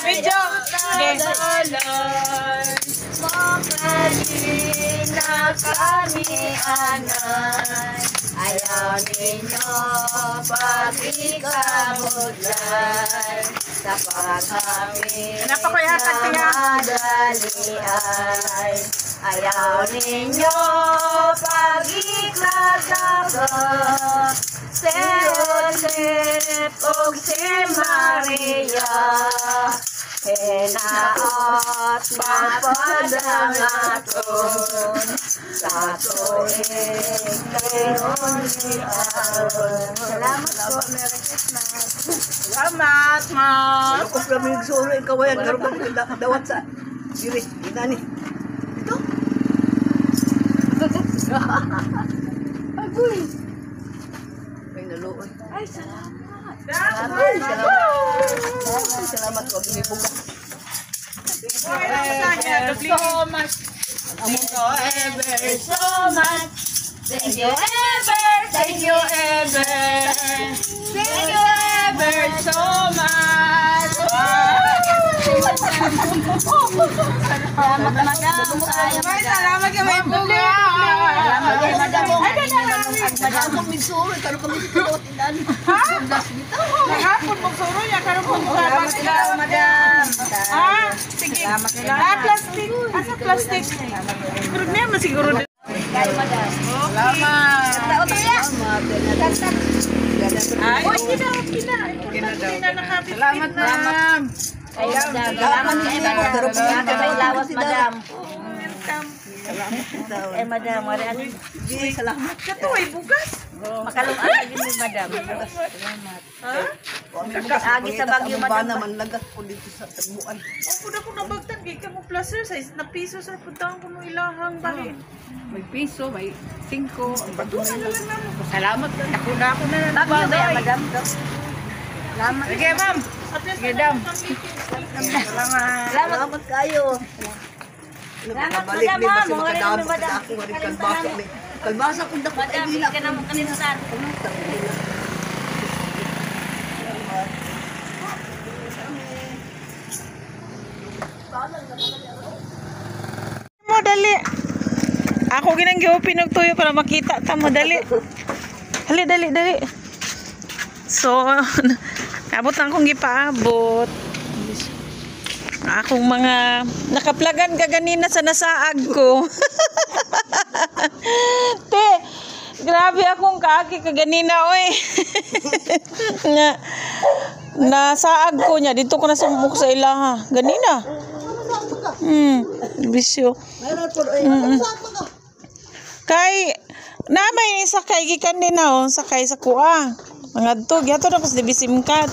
Video. Makalina kami anay, ayaw ninyo pagkikabudlan, sa pagkami madalian. Ayaw ninyo pagkikatago, si Joseph o si Maria, hinaot mapadang aton sa tuwing kayon ni Aaron. Salamat po, Merry Christmas. Salamat, Ma'am. Ako kami nagsuro, ikaw yan. Karoon kami dawat sa diri. Inani. Ito. Agoy. Ay, naluon. Ay, salamat. Salamat po. Binibuga. Thank you so much. Thank you ever so much. Thank you ever, Thank you ever. Thank you ever so much. salamat, madam. Ay, salamat ka may buga. Salamat kay madam. Madam, kung nagsuro, karoon kami dito. Ha? Kahapon magsuro niya, karoon po Salamat ikaw, madam. Ah, sige. Plastic. Asa plastic? Siguro niya, masiguro din. Kay madam. Salamat. Tao tayo. Ay, okay na nakapit. Salamat, ma'am. Ayaw, madam. Salamat kay madam. Salamat kay lawas, madam. Welcome. Eh, madam, marian. Salamat. Kato ay bugas. Makalungan lagi ni madam. Salamat. Agi sa Bagyo, madam. naman lagas ko dito sa tagbuan. Ako na kung nabagtan, kay ka mo plus sir, size na piso sir, puntahan ko mo ilahang bahin. May piso, may 5. Ang Patunan na lang naman. salamat na. Ako na Bagyo ba yan, madam? Salamat. Sige, ma'am. Sige, dam. Salamat. Salamat kayo. Salamat, Balik madam, din ha. kasi Mga rin makadabot kami, madam. sa ako rin kalbasa. Kalbasa kung dapat ay Madam, hila. hindi ka naman kanisan. Mo dali. Ako ginang giupin og tuyo para makita ta mo dali. Dali. So, abot na akong gipaabot. Akong mga nakaplagan ka ganina sa nasaag ko. Te, grabe akong kaagi ka ganina oy. Nasaag ko niya dito ko na sumuk sa ilaha. Ganina. Bisyo. Kay na may sakay gikan din na sakay sa kuha. Mga to, gihato na ko sa dibisimkat.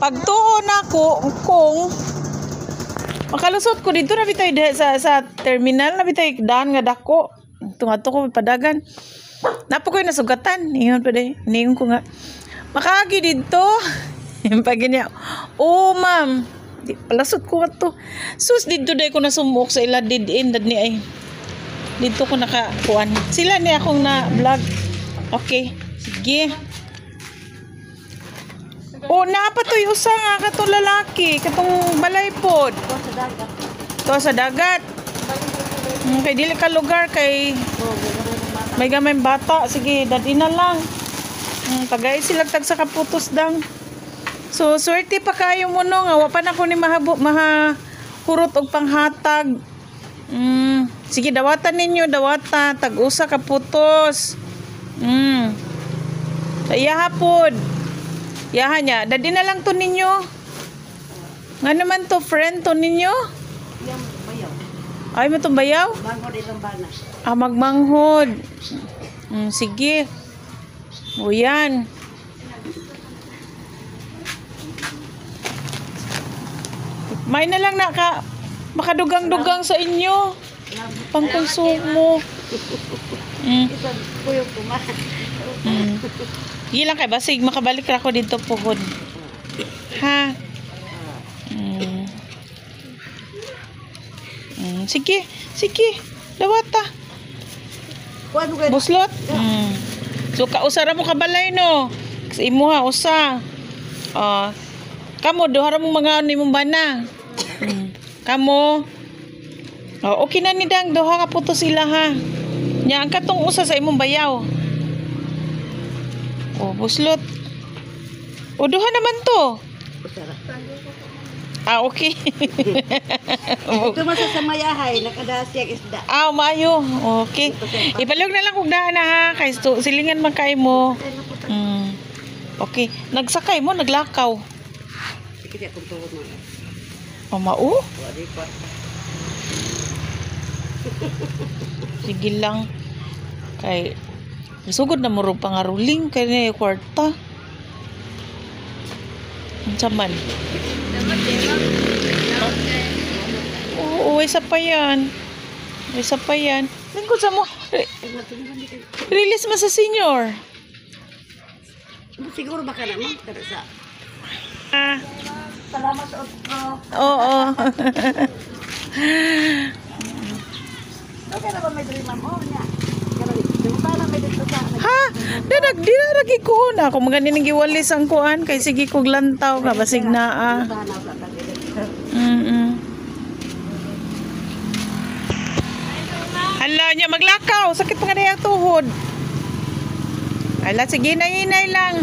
Pagtuon ako kung makalusot ko dito na bitay sa terminal na bitay daan nga dako. Tungadto ko padagan. Napo ko nasugatan. Ingon pa day. Ningon ko nga. Makaagi dito. Yung pag niya. Oh, ma'am. Di palasot ko ato. Sus dito day ko nasumok sa ila dead end ni ay. Dito ko nakakuan. Sila ni akong na vlog. Okay. Sige. Oh, napatoy usa nga katong lalaki, katong balay pod. To sa dagat. Kay dili ka lugar kay may gamay bata. Sige, dadi na lang. Tagay sila tag sa kaputos dang. So, swerte pa kayo mo no nga wa pa na ko ni mahurot og panghatag. Sige, dawatan ninyo, dawata tag usa ka putos. Sa iya hapod. Yahan niya, dadi na lang to ninyo. Nga naman to, friend to ninyo? Ay, mo itong bayaw? Manghod ilang bana. Ah, magmanghod. Sige. O yan. May na lang makadugang-dugang sa inyo. Pangkonsumo. Gilang kay basig makabalik ra ko dito puhod. Ha. Sige. Dawata. Buslot. So kausara mo kabalay no. Sa imo ha usa. Kamo duha ra mong mga ni mong bana. Kamo. Oh, okay na ni dang duha ka puto sila ha. Nya ang katong usa sa imong bayaw. Oh, buslot. O duha naman to. Ah, okay. Ito masa sa mayahay, nakadasya isda. Ah, maayo. Okay. Ipalog na lang kung daan na ha. Kay silingan man kay mo. Okay. Nagsakay mo, naglakaw. Sige, kung tuwag mo. O, mao? Sige lang. Kay, sugod na mo rin pangaruling. Kaya na yung kwarta. Ang saman. Oo, isa pa yan. Isa pa yan. Lingkod sa mo. Release mo sa senior. Siguro baka naman, kada sa... Ah. Salamat sa otro. Oo. Okay na ba may dream mo niya? Yung pala may dito sa... Ha? Dinaragi ko na. Kung maganin ng giwalis ang kuan, kay sige kog lantaw ka, basig na ah. Sana sa tagilid. Hala niya, maglakaw. Sakit pa nga na yung tuhod. Hala, sige, hinay lang.